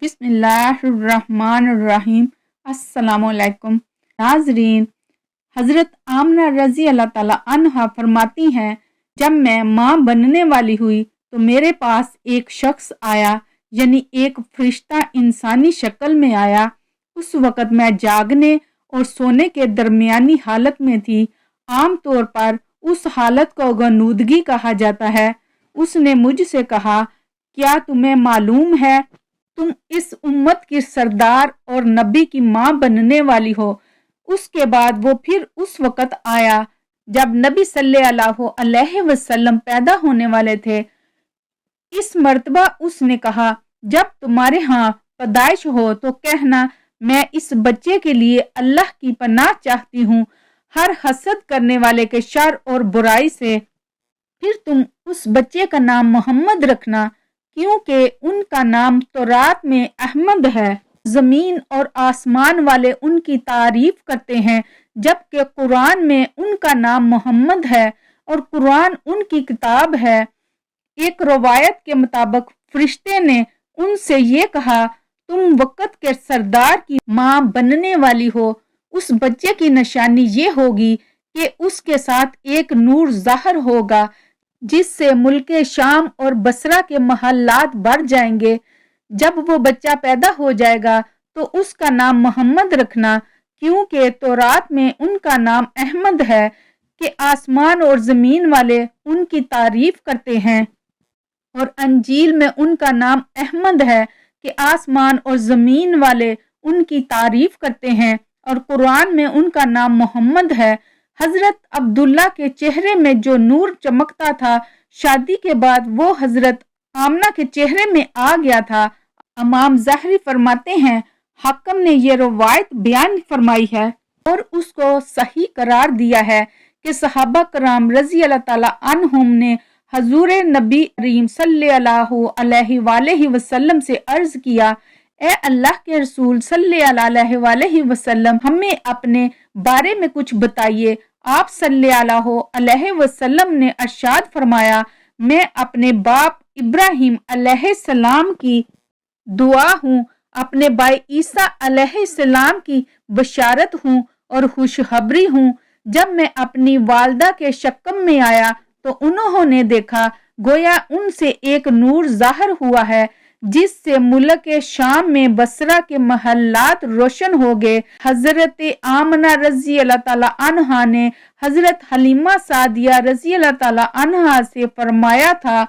بسم اللہ الرحمن الرحیم۔ السلام علیکم ناظرین، حضرت آمنہ رضی اللہ تعالیٰ عنہا فرماتی ہیں، جب میں ماں بننے والی ہوئی تو میرے پاس ایک شخص آیا، یعنی ایک فرشتہ انسانی شکل میں آیا۔ اس وقت میں جاگنے اور سونے کے درمیانی حالت میں تھی۔ عام طور پر اس حالت کو غنودگی کہا جاتا ہے۔ اس نے مجھ سے کہا، کیا تمہیں معلوم ہے تم اس امت کی سردار اور نبی کی ماں بننے والی ہو؟ اس کے بعد وہ پھر اس وقت آیا جب نبی صلی اللہ علیہ وسلم پیدا ہونے والے تھے۔ اس مرتبہ اس نے کہا، جب تمہارے ہاں پیدائش ہو تو کہنا، میں اس بچے کے لیے اللہ کی پناہ چاہتی ہوں ہر حسد کرنے والے کے شر اور برائی سے۔ پھر تم اس بچے کا نام محمد رکھنا، کیونکہ ان کا نام تورات میں احمد ہے۔ زمین اور آسمان والے ان کی تعریف کرتے ہیں، جبکہ قرآن میں ان کا نام محمد ہے اور قرآن ان کی کتاب ہے۔ ایک روایت کے مطابق فرشتے نے ان سے یہ کہا، تم وقت کے سردار کی ماں بننے والی ہو۔ اس بچے کی نشانی یہ ہوگی کہ اس کے ساتھ ایک نور ظاہر ہوگا جس سے ملک شام اور بصرہ کے محلات بڑھ جائیں گے۔ جب وہ بچہ پیدا ہو جائے گا تو اس کا نام محمد رکھنا، کیونکہ تورات میں ان کا نام احمد ہے کہ آسمان اور زمین والے ان کی تعریف کرتے ہیں، اور انجیل میں ان کا نام احمد ہے کہ آسمان اور زمین والے ان کی تعریف کرتے ہیں، اور قرآن میں ان کا نام محمد ہے۔ حضرت عبداللہ کے چہرے میں جو نور چمکتا تھا، شادی کے بعد وہ حضرت آمنہ کے چہرے میں آ گیا تھا۔ امام ظاہری فرماتے ہیں، حاکم نے یہ روایت بیان فرمائی ہے اور اس کو صحیح قرار دیا ہے کہ صحابہ کرام رضی اللہ تعالیٰ عنہم نے حضور نبی کریم صلی اللہ علیہ وآلہ وسلم سے عرض کیا، اے اللہ کے رسول صلی اللہ علیہ وآلہ وسلم، ہمیں اپنے بارے میں کچھ بتائیے۔ آپ صلی اللہ علیہ وسلم نے ارشاد فرمایا، میں اپنے باپ ابراہیم علیہ السلام کی دعا ہوں، اپنے بھائی عیسیٰ علیہ السلام کی بشارت ہوں اور خوشخبری ہوں۔ جب میں اپنی والدہ کے شکم میں آیا تو انہوں نے دیکھا گویا ان سے ایک نور ظاہر ہوا ہے جس سے ملک شام میں بصرہ کے محلات روشن ہو گئے۔ حضرت آمنہ رضی اللہ تعالیٰ عنہا نے حضرت حلیمہ سعدیہ رضی اللہ تعالیٰ عنہا سے فرمایا تھا،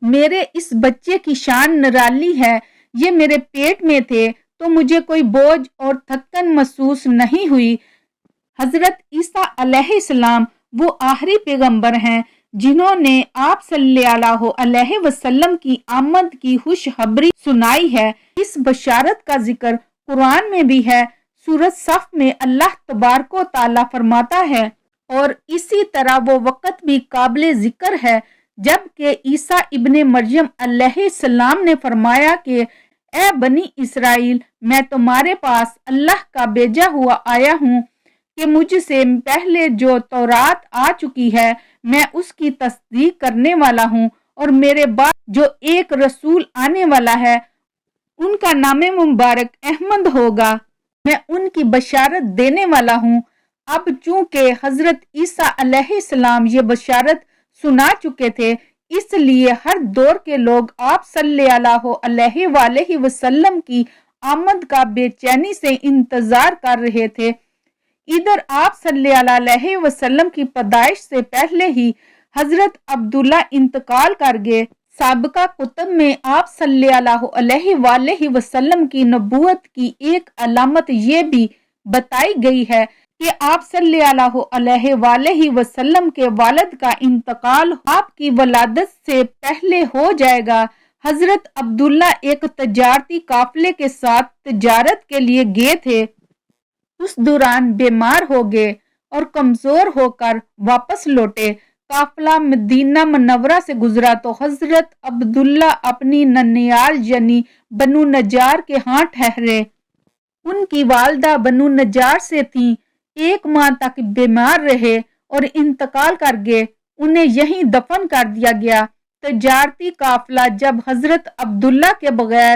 میرے اس بچے کی شان نرالی ہے، یہ میرے پیٹ میں تھے تو مجھے کوئی بوجھ اور تھکن محسوس نہیں ہوئی۔ حضرت عیسیٰ علیہ السلام وہ آخری پیغمبر ہیں جنہوں نے آپ صلی اللہ علیہ وسلم کی آمد کی خوشخبری سنائی ہے۔ اس بشارت کا ذکر قرآن میں بھی ہے۔ سورۃ صف میں اللہ تبارک و تعالیٰ فرماتا ہے، اور اسی طرح وہ وقت بھی قابل ذکر ہے جب کہ عیسیٰ ابن مریم علیہ السلام نے فرمایا کہ اے بنی اسرائیل، میں تمہارے پاس اللہ کا بھیجا ہوا آیا ہوں کہ مجھ سے پہلے جو تورات آ چکی ہے میں اس کی تصدیق کرنے والا ہوں، اور میرے بعد جو ایک رسول آنے والا ہے ان کا نام مبارک احمد ہوگا، میں ان کی بشارت دینے والا ہوں۔ اب چونکہ حضرت عیسیٰ علیہ السلام یہ بشارت سنا چکے تھے، اس لیے ہر دور کے لوگ آپ صلی اللہ علیہ وآلہ وسلم کی آمد کا بے چینی سے انتظار کر رہے تھے۔ ادھر آپ صلی اللہ علیہ وسلم کی پیدائش سے پہلے ہی حضرت عبداللہ انتقال کر گئے۔ سابقہ کتب میں آپ صلی اللہ علیہ وآلہ وسلم کی نبوت کی ایک علامت یہ بھی بتائی گئی ہے کہ آپ صلی اللہ علیہ وآلہ وسلم کے والد کا انتقال آپ کی ولادت سے پہلے ہو جائے گا۔ حضرت عبداللہ ایک تجارتی قافلے کے ساتھ تجارت کے لیے گئے تھے، اس دوران بیمار ہو گئے اور کمزور ہو کر واپس لوٹے۔ قافلہ مدینہ منورہ سے گزرا تو حضرت عبداللہ اپنی ننیال یعنی بنو نجار کے ہاں ٹھہرے۔ ان کی والدہ بنو نجار سے تھیں، ایک ماہ تک بیمار رہے اور انتقال کر گئے، انہیں یہیں دفن کر دیا گیا۔ تجارتی قافلہ جب حضرت عبداللہ کے بغیر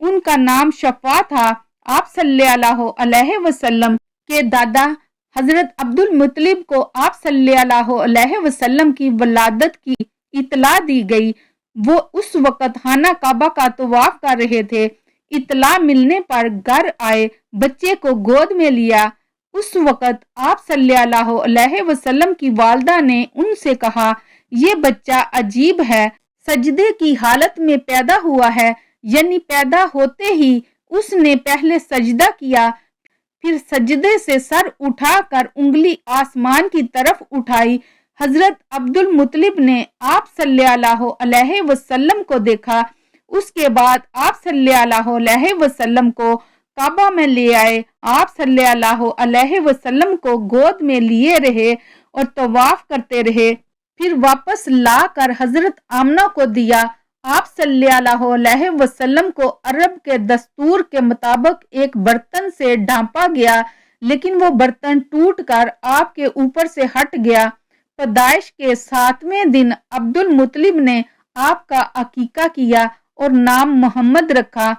ان کا نام شفا تھا۔ آپ صلی اللہ علیہ وسلم کے دادا حضرت عبد المطلب کو آپ صلی اللہ علیہ وسلم کی ولادت کی اطلاع دی گئی۔ وہ اس وقت خانہ کعبہ کا طواف کر رہے تھے۔ اطلاع ملنے پر گھر آئے، بچے کو گود میں لیا۔ اس وقت آپ صلی اللہ علیہ وسلم کی والدہ نے ان سے کہا، یہ بچہ عجیب ہے، سجدے کی حالت میں پیدا ہوا ہے، یعنی پیدا ہوتے ہی اس نے پہلے سجدہ کیا، پھر سجدے سے سر اٹھا کر انگلی آسمان کی طرف اٹھائی۔ حضرت عبد المطلب نے آپ صلی اللہ علیہ وسلم کو دیکھا۔ اس کے بعد آپ صلی اللہ علیہ وسلم کو کعبہ میں لے آئے۔ آپ صلی اللہ علیہ وسلم کو گود میں لیے رہے اور طواف کرتے رہے، پھر واپس لا کر حضرت آمنہ کو دیا۔ آپ صلی اللہ علیہ وسلم کو عرب کے دستور کے مطابق ایک برتن سے ڈھانپا گیا، لیکن وہ برتن ٹوٹ کر آپ کے اوپر سے ہٹ گیا۔ پیدائش کے 7ویں دن عبد المطلب نے آپ کا عقیقہ کیا اور نام محمد رکھا۔